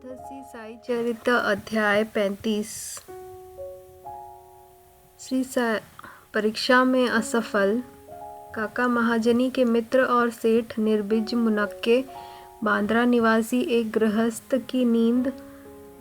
श्री साई चरित अध्याय 35। परीक्षा में असफल। काका महाजनी के मित्र और सेठ निर्बिज मुनक्के बांद्रा निवासी एक गृहस्थ की नींद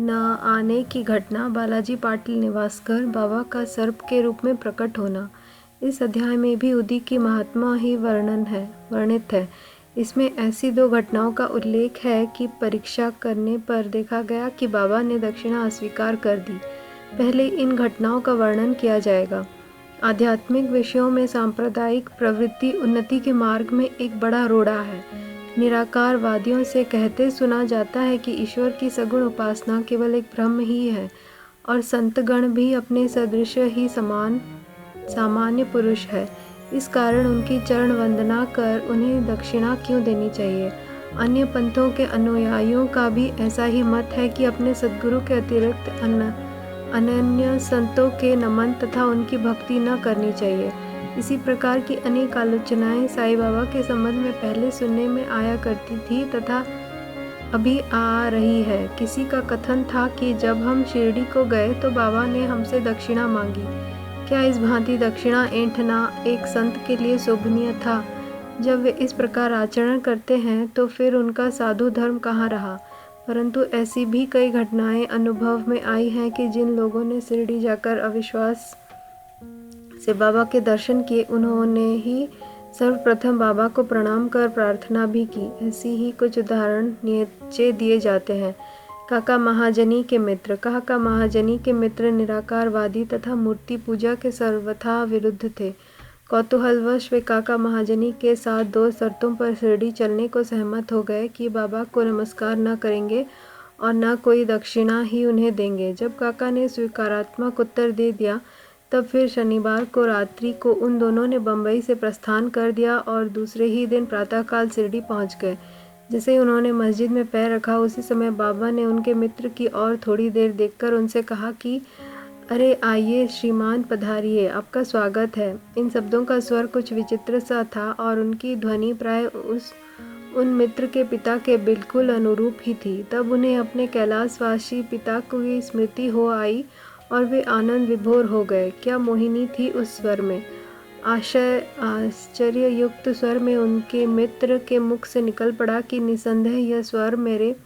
न आने की घटना। बालाजी पाटिल निवासकर बाबा का सर्प के रूप में प्रकट होना। इस अध्याय में भी उदी की महात्मा ही वर्णित है। इसमें ऐसी दो घटनाओं का उल्लेख है कि परीक्षा करने पर देखा गया कि बाबा ने दक्षिणा अस्वीकार कर दी। पहले इन घटनाओं का वर्णन किया जाएगा। आध्यात्मिक विषयों में सांप्रदायिक प्रवृत्ति उन्नति के मार्ग में एक बड़ा रोड़ा है। निराकारवादियों से कहते सुना जाता है कि ईश्वर की सगुण उपासना केवल एक भ्रम ही है और संतगण भी अपने सदृश ही सामान्य पुरुष है। इस कारण उनकी चरण वंदना कर उन्हें दक्षिणा क्यों देनी चाहिए। अन्य पंथों के अनुयायियों का भी ऐसा ही मत है कि अपने सद्गुरु के अतिरिक्त अनन्य संतों के नमन तथा उनकी भक्ति न करनी चाहिए। इसी प्रकार की अनेक आलोचनाएं साईं बाबा के संबंध में पहले सुनने में आया करती थी तथा अभी आ रही है। किसी का कथन था कि जब हम शिरडी को गए तो बाबा ने हमसे दक्षिणा मांगी। क्या इस भांति दक्षिणा ऐंठना एक संत के लिए शोभनीय था? जब वे इस प्रकार आचरण करते हैं तो फिर उनका साधु धर्म कहाँ रहा? परंतु ऐसी भी कई घटनाएं अनुभव में आई हैं कि जिन लोगों ने शिरडी जाकर अविश्वास से बाबा के दर्शन किए, उन्होंने ही सर्वप्रथम बाबा को प्रणाम कर प्रार्थना भी की। ऐसी ही कुछ उदाहरण नीचे दिए जाते हैं। काका महाजनी के मित्र। काका महाजनी के मित्र निराकारवादी तथा मूर्ति पूजा के सर्वथा विरुद्ध थे। कौतूहलवश वे काका महाजनी के साथ दो शर्तों पर शिरडी चलने को सहमत हो गए कि बाबा को नमस्कार न करेंगे और न कोई दक्षिणा ही उन्हें देंगे। जब काका ने स्वीकारात्मक उत्तर दे दिया तब फिर शनिवार को रात्रि को उन दोनों ने बम्बई से प्रस्थान कर दिया और दूसरे ही दिन प्रातःकाल शिरडी पहुंच गए। जैसे ही उन्होंने मस्जिद में पैर रखा उसी समय बाबा ने उनके मित्र की ओर थोड़ी देर देखकर उनसे कहा कि अरे आइए श्रीमान, पधारिए, आपका स्वागत है। इन शब्दों का स्वर कुछ विचित्र सा था और उनकी ध्वनि प्राय उन मित्र के पिता के बिल्कुल अनुरूप ही थी। तब उन्हें अपने कैलाशवासी पिता की स्मृति हो आई और वे आनंद विभोर हो गए। क्या मोहिनी थी उस स्वर में! आश्चर्ययुक्त स्वर में उनके मित्र के मुख से निकल पड़ा कि निसंदेह यह स्वर मेरे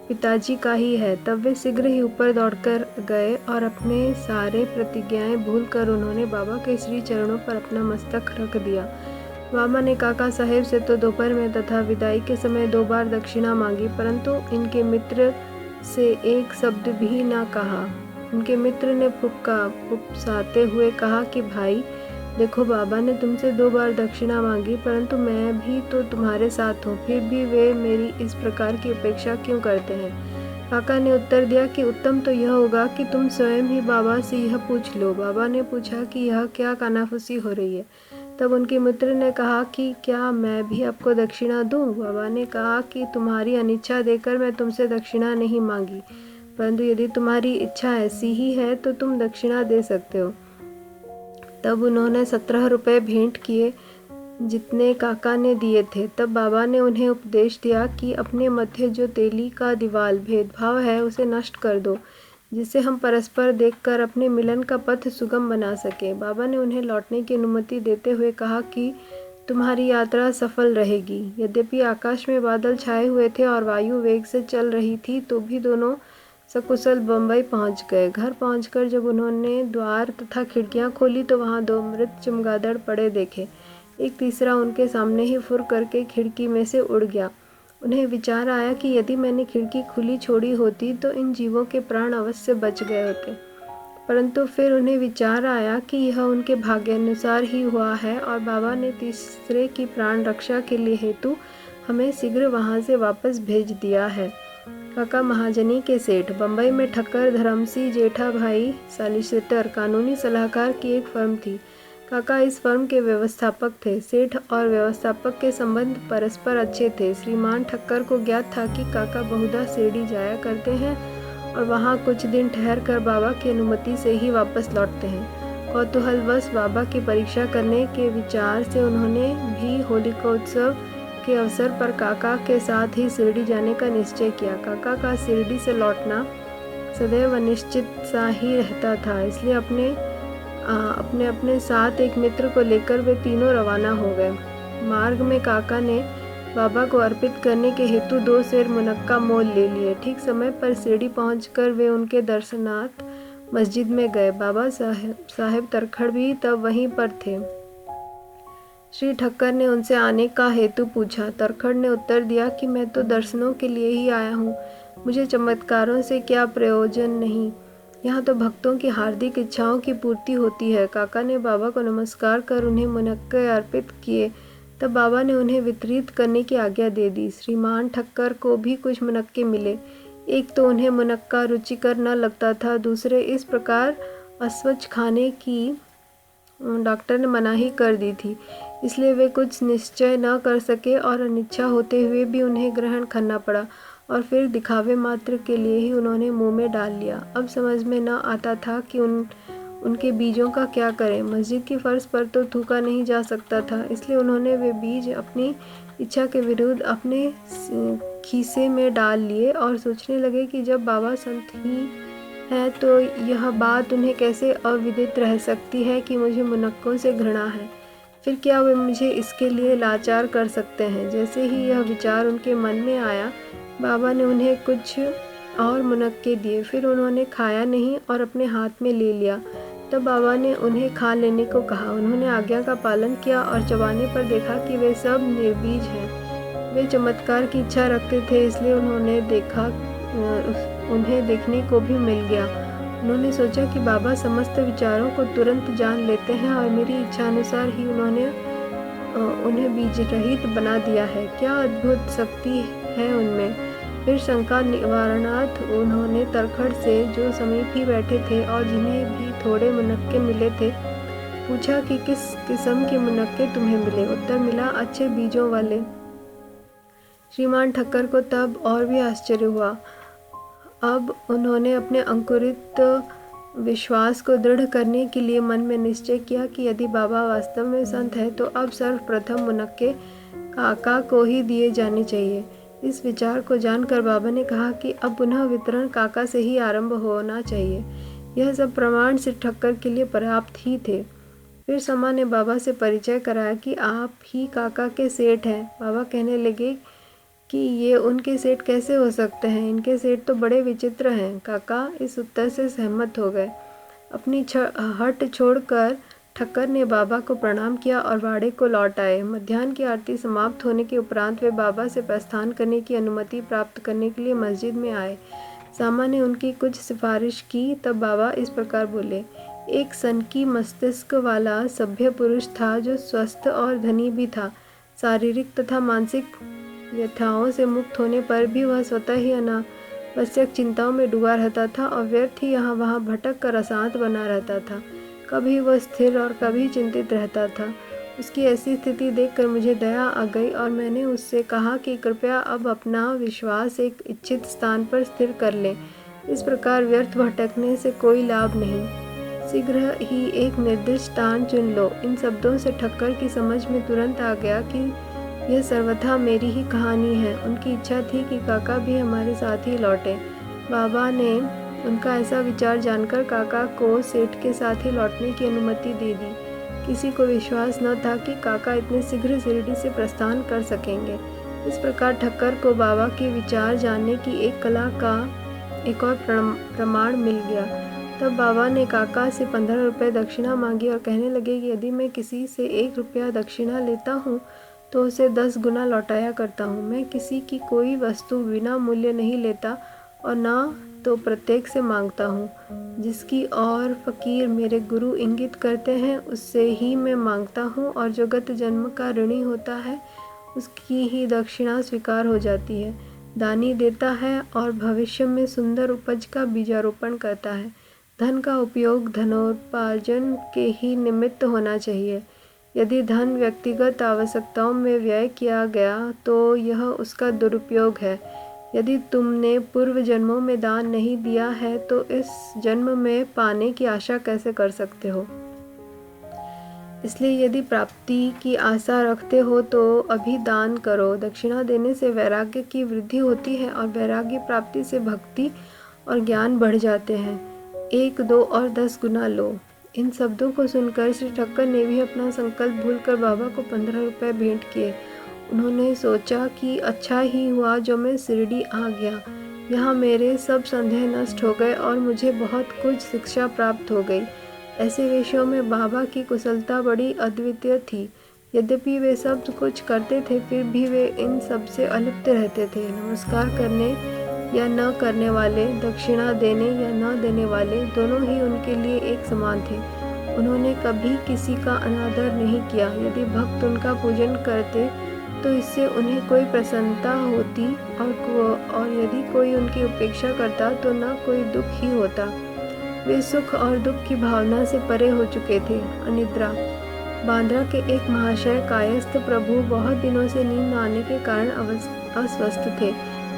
पिताजी का ही है। तब वे शीघ्र ही ऊपर दौड़कर गए और अपने सारे प्रतिज्ञाएं भूलकर उन्होंने बाबा के श्री चरणों पर अपना मस्तक रख दिया। बाबा ने काका साहेब से तो दोपहर में तथा विदाई के समय 2 बार दक्षिणा मांगी, परंतु इनके मित्र से एक शब्द भी न कहा। उनके मित्र ने फुफसाते हुए कहा कि भाई देखो, बाबा ने तुमसे 2 बार दक्षिणा मांगी, परंतु मैं भी तो तुम्हारे साथ हूँ, फिर भी वे मेरी इस प्रकार की उपेक्षा क्यों करते हैं? काका ने उत्तर दिया कि उत्तम तो यह होगा कि तुम स्वयं ही बाबा से यह पूछ लो। बाबा ने पूछा कि यह क्या कानाफूसी हो रही है? तब उनके मित्र ने कहा कि क्या मैं भी आपको दक्षिणा दूं? बाबा ने कहा कि तुम्हारी अनिच्छा देकर मैं तुमसे दक्षिणा नहीं मांगी, परंतु यदि तुम्हारी इच्छा ऐसी ही है तो तुम दक्षिणा दे सकते हो। तब उन्होंने 17 रुपये भेंट किए, जितने काका ने दिए थे। तब बाबा ने उन्हें उपदेश दिया कि अपने मध्य जो तेली का दीवाल भेदभाव है उसे नष्ट कर दो, जिससे हम परस्पर देखकर अपने मिलन का पथ सुगम बना सके। बाबा ने उन्हें लौटने की अनुमति देते हुए कहा कि तुम्हारी यात्रा सफल रहेगी। यद्यपि आकाश में बादल छाए हुए थे और वायु वेग से चल रही थी, तो भी दोनों सकुशल बम्बई पहुंच गए। घर पहुंचकर जब उन्होंने द्वार तथा खिड़कियां खोली तो वहां 2 मृत चमगादड़ पड़े देखे। एक तीसरा उनके सामने ही फुर करके खिड़की में से उड़ गया। उन्हें विचार आया कि यदि मैंने खिड़की खुली छोड़ी होती तो इन जीवों के प्राण अवश्य बच गए होते, परंतु फिर उन्हें विचार आया कि यह उनके भाग्यानुसार ही हुआ है और बाबा ने तीसरे की प्राण रक्षा के लिए हेतु हमें शीघ्र वहां से वापस भेज दिया है। काका महाजनी के सेठ। बम्बई में ठक्कर धर्मसिंह जेठा भाई सॉलिसिटर कानूनी सलाहकार की एक फर्म थी। काका इस फर्म के व्यवस्थापक थे। सेठ और व्यवस्थापक के संबंध परस्पर अच्छे थे। श्रीमान ठक्कर को ज्ञात था कि काका बहुधा शिरडी जाया करते हैं और वहां कुछ दिन ठहर कर बाबा की अनुमति से ही वापस लौटते हैं। कौतूहलवश बाबा की परीक्षा करने के विचार से उन्होंने भी होलिकोत्सव के अवसर पर काका के साथ ही शिरडी जाने का निश्चय किया। काका का शिरडी से लौटना सदैव अनिश्चित सा ही रहता था, इसलिए अपने साथ एक मित्र को लेकर वे तीनों रवाना हो गए। मार्ग में काका ने बाबा को अर्पित करने के हेतु 2 सेर मुनक्का मोल ले लिए। ठीक समय पर शिरडी पहुंचकर वे उनके दर्शनार्थ मस्जिद में गए। बाबा साहेब तरखड़ भी तब वहीं पर थे। श्री ठक्कर ने उनसे आने का हेतु पूछा। तरखड़ ने उत्तर दिया कि मैं तो दर्शनों के लिए ही आया हूँ, मुझे चमत्कारों से क्या प्रयोजन नहीं, यहाँ तो भक्तों की हार्दिक इच्छाओं की पूर्ति होती है। काका ने बाबा को नमस्कार कर उन्हें मुनक्के अर्पित किए। तब बाबा ने उन्हें वितरित करने की आज्ञा दे दी। श्रीमान ठक्कर को भी कुछ मुनक्के मिले। एक तो उन्हें मुनक्का रुचिकर न लगता था, दूसरे इस प्रकार अस्वच्छ खाने की डॉक्टर ने मनाही कर दी थी, इसलिए वे कुछ निश्चय न कर सके और अनिच्छा होते हुए भी उन्हें ग्रहण करना पड़ा और फिर दिखावे मात्र के लिए ही उन्होंने मुंह में डाल लिया। अब समझ में न आता था कि उनके बीजों का क्या करें। मस्जिद की फर्श पर तो थूका नहीं जा सकता था, इसलिए उन्होंने वे बीज अपनी इच्छा के विरुद्ध अपने खीसे में डाल लिए और सोचने लगे कि जब बाबा संत ही है तो यह बात उन्हें कैसे अविदित रह सकती है कि मुझे मुनक्कों से घृणा है। फिर क्या वे मुझे इसके लिए लाचार कर सकते हैं। जैसे ही यह विचार उनके मन में आया, बाबा ने उन्हें कुछ और मुनक्के दिए। फिर उन्होंने खाया नहीं और अपने हाथ में ले लिया। तब बाबा ने उन्हें खा लेने को कहा। उन्होंने आज्ञा का पालन किया और चबाने पर देखा कि वे सब निर्बीज हैं। वे चमत्कार की इच्छा रखते थे, इसलिए उन्हें देखने को भी मिल गया। उन्होंने सोचा कि बाबा समस्त विचारों को तुरंत जान लेते हैं और मेरी इच्छा अनुसार ही उन्हें बीज रहित बना दिया है। क्या अद्भुत शक्ति है उनमें। फिर शंका निवारणार्थ उन्होंने तरखड़ से, जो समीप ही बैठे थे और जिन्हें भी थोड़े मुनक्के मिले थे, पूछा कि किस किस्म के मुनक्के तुम्हें मिले। उत्तर मिला, अच्छे बीजों वाले। श्रीमान ठक्कर को तब और भी आश्चर्य हुआ। अब उन्होंने अपने अंकुरित विश्वास को दृढ़ करने के लिए मन में निश्चय किया कि यदि बाबा वास्तव में संत है तो अब सर्वप्रथम मुनक्के काका को ही दिए जाने चाहिए। इस विचार को जानकर बाबा ने कहा कि अब पुनः वितरण काका से ही आरंभ होना चाहिए। यह सब प्रमाण श्री ठक्कर के लिए पर्याप्त ही थे। फिर समा ने बाबा से परिचय कराया कि आप ही काका के सेठ हैं। बाबा कहने लगे कि ये उनके सेठ कैसे हो सकते हैं, इनके सेठ तो बड़े विचित्र हैं। काका इस उत्तर से सहमत हो गए। अपनी हट छोड़कर ठक्कर ने बाबा को प्रणाम किया और वाड़े को लौट आए। मध्याह्न की आरती समाप्त होने के उपरांत वे बाबा से प्रस्थान करने की अनुमति प्राप्त करने के लिए मस्जिद में आए। सामा ने उनकी कुछ सिफारिश की। तब बाबा इस प्रकार बोले, एक सनकी मस्तिष्क वाला सभ्य पुरुष था जो स्वस्थ और धनी भी था। शारीरिक तथा मानसिक व्यथाओं से मुक्त होने पर भी वह स्वतः ही अनावश्यक चिंताओं में डूबा रहता था और व्यर्थ ही यहाँ वहाँ भटक कर अशांत बना रहता था। कभी वह स्थिर और कभी चिंतित रहता था। उसकी ऐसी स्थिति देखकर मुझे दया आ गई और मैंने उससे कहा कि कृपया अब अपना विश्वास एक इच्छित स्थान पर स्थिर कर लें। इस प्रकार व्यर्थ भटकने से कोई लाभ नहीं। शीघ्र ही एक निर्दिष्ट स्थान चुन लो। इन शब्दों से ठक्कर की समझ में तुरंत आ गया कि यह सर्वथा मेरी ही कहानी है। उनकी इच्छा थी कि काका भी हमारे साथ ही लौटे। बाबा ने उनका ऐसा विचार जानकर काका को सेठ के साथ ही लौटने की अनुमति दे दी। किसी को विश्वास न था कि काका इतने शीघ्र शिरडी से प्रस्थान कर सकेंगे। इस प्रकार ठक्कर को बाबा के विचार जानने की एक कला का एक और प्रमाण मिल गया। तब बाबा ने काका से 15 रुपये दक्षिणा मांगी और कहने लगे कि यदि मैं किसी से 1 रुपया दक्षिणा लेता हूँ तो उसे 10 गुना लौटाया करता हूँ। मैं किसी की कोई वस्तु बिना मूल्य नहीं लेता और न तो प्रत्येक से मांगता हूँ। जिसकी और फकीर मेरे गुरु इंगित करते हैं उससे ही मैं मांगता हूँ और जो गत जन्म का ऋणी होता है उसकी ही दक्षिणा स्वीकार हो जाती है। दानी देता है और भविष्य में सुंदर उपज का बीजारोपण करता है। धन का उपयोग धनोपार्जन के ही निमित्त होना चाहिए। यदि धन व्यक्तिगत आवश्यकताओं में व्यय किया गया तो यह उसका दुरुपयोग है। यदि तुमने पूर्व जन्मों में दान नहीं दिया है तो इस जन्म में पाने की आशा कैसे कर सकते हो। इसलिए यदि प्राप्ति की आशा रखते हो तो अभी दान करो। दक्षिणा देने से वैराग्य की वृद्धि होती है और वैराग्य प्राप्ति से भक्ति और ज्ञान बढ़ जाते हैं। 1, 2 और 10 गुना लो। इन शब्दों को सुनकर श्री ठक्कर ने भी अपना संकल्प भूलकर बाबा को 15 रुपये भेंट किए। उन्होंने सोचा कि अच्छा ही हुआ जो मैं शिरडी आ गया। यहाँ मेरे सब संदेह नष्ट हो गए और मुझे बहुत कुछ शिक्षा प्राप्त हो गई। ऐसे विषयों में बाबा की कुशलता बड़ी अद्वितीय थी। यद्यपि वे सब कुछ करते थे, फिर भी वे इन सब से अलिप्त रहते थे। नमस्कार करने या न करने वाले, दक्षिणा देने या न देने वाले, दोनों ही उनके लिए एक समान थे। उन्होंने कभी किसी का अनादर नहीं किया। यदि भक्त उनका पूजन करते तो इससे उन्हें कोई प्रसन्नता होती और यदि कोई उनकी उपेक्षा करता तो न कोई दुख ही होता। वे सुख और दुख की भावना से परे हो चुके थे। अनिद्रा। बांद्रा के एक महाशय कायस्थ प्रभु बहुत दिनों से नींद न आने के कारण अस्वस्थ थे।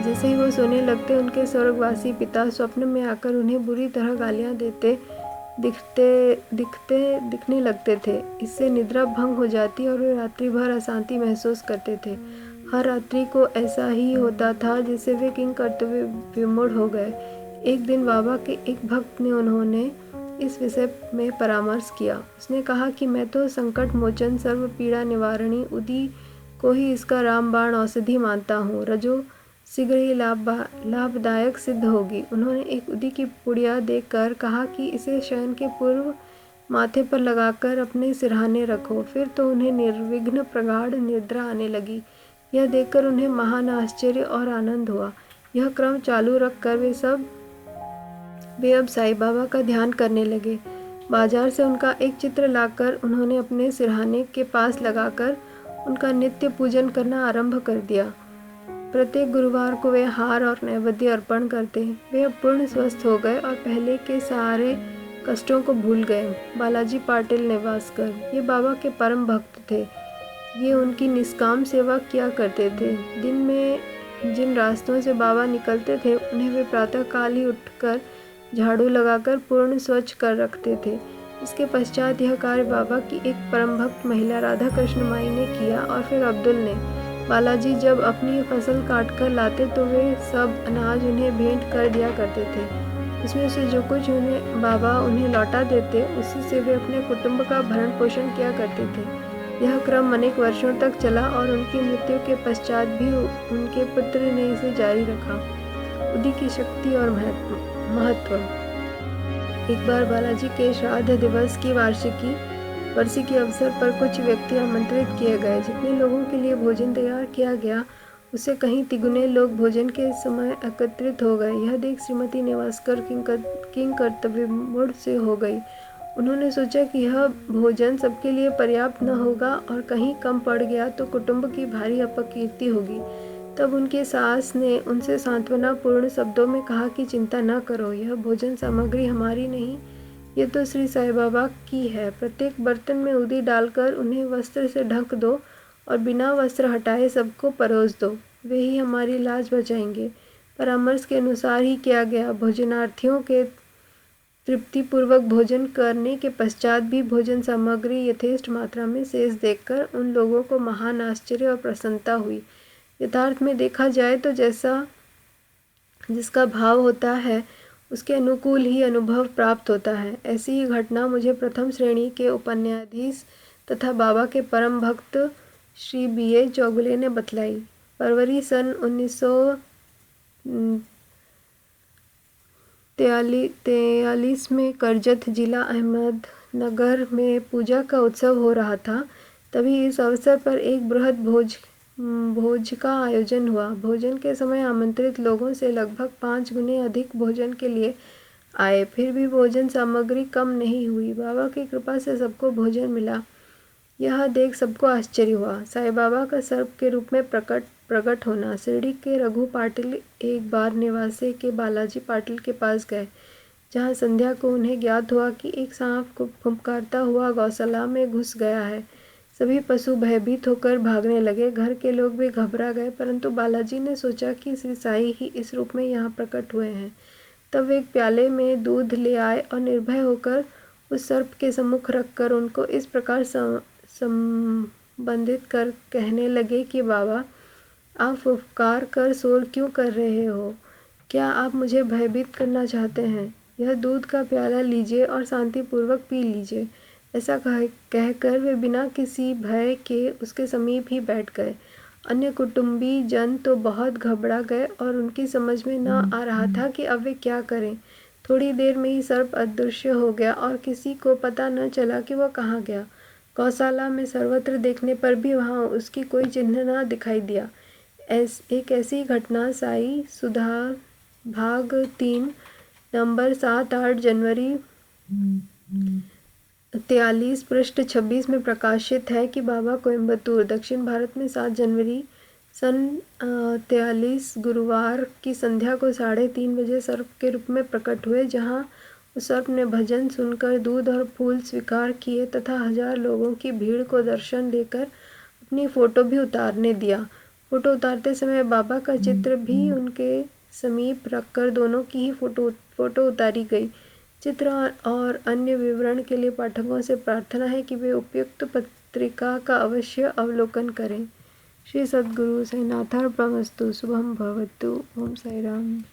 जैसे ही वो सोने लगते, उनके स्वर्गवासी पिता स्वप्न में आकर उन्हें बुरी तरह गालियां दिखने लगते थे। इससे निद्रा भंग हो जाती और वे रात्रि भर अशांति महसूस करते थे। हर रात्रि को ऐसा ही होता था, जिससे वे किंग कर्तव्य विमूढ़ हो गए। एक दिन बाबा के एक भक्त ने उन्होंने इस विषय में परामर्श किया। उसने कहा कि मैं तो संकट मोचन सर्व पीड़ा निवारणी उदी को ही इसका रामबाण औषधि मानता हूँ। रजो शीघ्र ही लाभदायक सिद्ध होगी। उन्होंने एक उदी की पुड़िया देकर कहा कि इसे शयन के पूर्व माथे पर लगाकर अपने सिरहाने रखो, फिर तो उन्हें निर्विघ्न प्रगाढ़ निद्रा आने लगी। यह देखकर उन्हें महान आश्चर्य और आनंद हुआ। यह क्रम चालू रखकर वे अब साईं बाबा का ध्यान करने लगे। बाजार से उनका एक चित्र लाकर उन्होंने अपने सिरहाने के पास लगाकर उनका नित्य पूजन करना आरंभ कर दिया। प्रत्येक गुरुवार को वे हार और नैवेद्य अर्पण करते। वे अब पूर्ण स्वस्थ हो गए और पहले के सारे कष्टों को भूल गए। बालाजी पाटिल नेवासकर, ये बाबा के परम भक्त थे। ये उनकी निष्काम सेवा किया करते थे। दिन में जिन रास्तों से बाबा निकलते थे, उन्हें वे प्रातःकाल ही उठकर झाड़ू लगाकर पूर्ण स्वच्छ कर रखते थे। इसके पश्चात यह कार्य बाबा की एक परम भक्त महिला राधा कृष्ण माई ने किया और फिर अब्दुल ने। बालाजी जब अपनी फसल काट कर लाते तो वे सब अनाज उन्हें भेंट कर दिया करते थे। उसमें से जो कुछ बाबा उन्हें लौटा देते, उसी से वे अपने कुटुंब का भरण पोषण किया करते थे। यह क्रम अनेक वर्षों तक चला और उनकी मृत्यु के पश्चात भी उनके पुत्र ने इसे जारी रखा। उदी की शक्ति और महत्व। एक बार बालाजी के श्राद्ध दिवस की वर्षी के अवसर पर कुछ व्यक्ति आमंत्रित किए गए। जितने लोगों के लिए भोजन तैयार किया गया, उससे कहीं तिगुने लोग भोजन के समय एकत्रित हो गए। यह देख श्रीमती नेवासकर किंग कर्तव्यमूढ़ से हो गई। उन्होंने सोचा कि यह भोजन सबके लिए पर्याप्त न होगा और कहीं कम पड़ गया तो कुटुंब की भारी अपकीर्ति होगी। तब उनकी सास ने उनसे सांत्वना पूर्ण शब्दों में कहा कि चिंता न करो, यह भोजन सामग्री हमारी नहीं, ये तो श्री साईं बाबा की है। प्रत्येक बर्तन में उदी डालकर उन्हें वस्त्र से ढक दो और बिना वस्त्र हटाए सबको परोस दो, वे ही हमारी लाज बचाएंगे। परामर्श के अनुसार ही किया गया। भोजनार्थियों के तृप्तिपूर्वक भोजन करने के पश्चात भी भोजन सामग्री यथेष्ट मात्रा में शेष देखकर उन लोगों को महान आश्चर्य और प्रसन्नता हुई। यथार्थ में देखा जाए तो जिसका भाव होता है, उसके अनुकूल ही अनुभव प्राप्त होता है। ऐसी ही घटना मुझे प्रथम श्रेणी के उपन्यायाधीश तथा बाबा के परम भक्त श्री B.A. चौगुले ने बतलाई। फरवरी सन 1943 में करजत जिला अहमदनगर में पूजा का उत्सव हो रहा था। तभी इस अवसर पर एक बृहद भोज का आयोजन हुआ। भोजन के समय आमंत्रित लोगों से लगभग 5 गुने अधिक भोजन के लिए आए, फिर भी भोजन सामग्री कम नहीं हुई। बाबा की कृपा से सबको भोजन मिला। यह देख सबको आश्चर्य हुआ। साईं बाबा का सर्प के रूप में प्रकट होना। शिरडी के रघु पाटिल एक बार नेवासे के बालाजी पाटिल के पास गए, जहाँ संध्या को उन्हें ज्ञात हुआ कि एक सांप फुंकारता हुआ गौशाला में घुस गया है। सभी पशु भयभीत होकर भागने लगे। घर के लोग भी घबरा गए, परंतु बालाजी ने सोचा कि श्री साईं ही इस रूप में यहाँ प्रकट हुए हैं। तब वे एक प्याले में दूध ले आए और निर्भय होकर उस सर्प के सम्मुख रखकर उनको इस प्रकार संबंधित कर कहने लगे कि बाबा, आप फुफकार कर शोर क्यों कर रहे हो? क्या आप मुझे भयभीत करना चाहते हैं? यह दूध का प्याला लीजिए और शांतिपूर्वक पी लीजिए। ऐसा कहकर वे बिना किसी भय के उसके समीप ही बैठ गए। अन्य कुटुंबी जन तो बहुत घबरा गए और उनकी समझ में न आ रहा था कि अब वे क्या करें। थोड़ी देर में ही सर्प अदृश्य हो गया और किसी को पता न चला कि वह कहाँ गया। गौशाला में सर्वत्र देखने पर भी वहाँ उसकी कोई चिन्ह न दिखाई दिया। एक ऐसी घटना साई सुधा भाग 3 नंबर 7-8 जनवरी 43 पृष्ठ 26 में प्रकाशित है कि बाबा कोयम्बतूर, दक्षिण भारत में 7 जनवरी सन 43 गुरुवार की संध्या को 3:30 बजे सर्प के रूप में प्रकट हुए, जहां उस सर्प ने भजन सुनकर दूध और फूल स्वीकार किए तथा 1000 लोगों की भीड़ को दर्शन देकर अपनी फोटो भी उतारने दिया। फोटो उतारते समय बाबा का चित्र भी उनके समीप रखकर दोनों की ही फोटो उतारी गई। चित्र और अन्य विवरण के लिए पाठकों से प्रार्थना है कि वे उपयुक्त पत्रिका का अवश्य अवलोकन करें। श्री सद्गुरु साईनाथार्पणमस्तु। शुभम भवतु। ओम साई राम।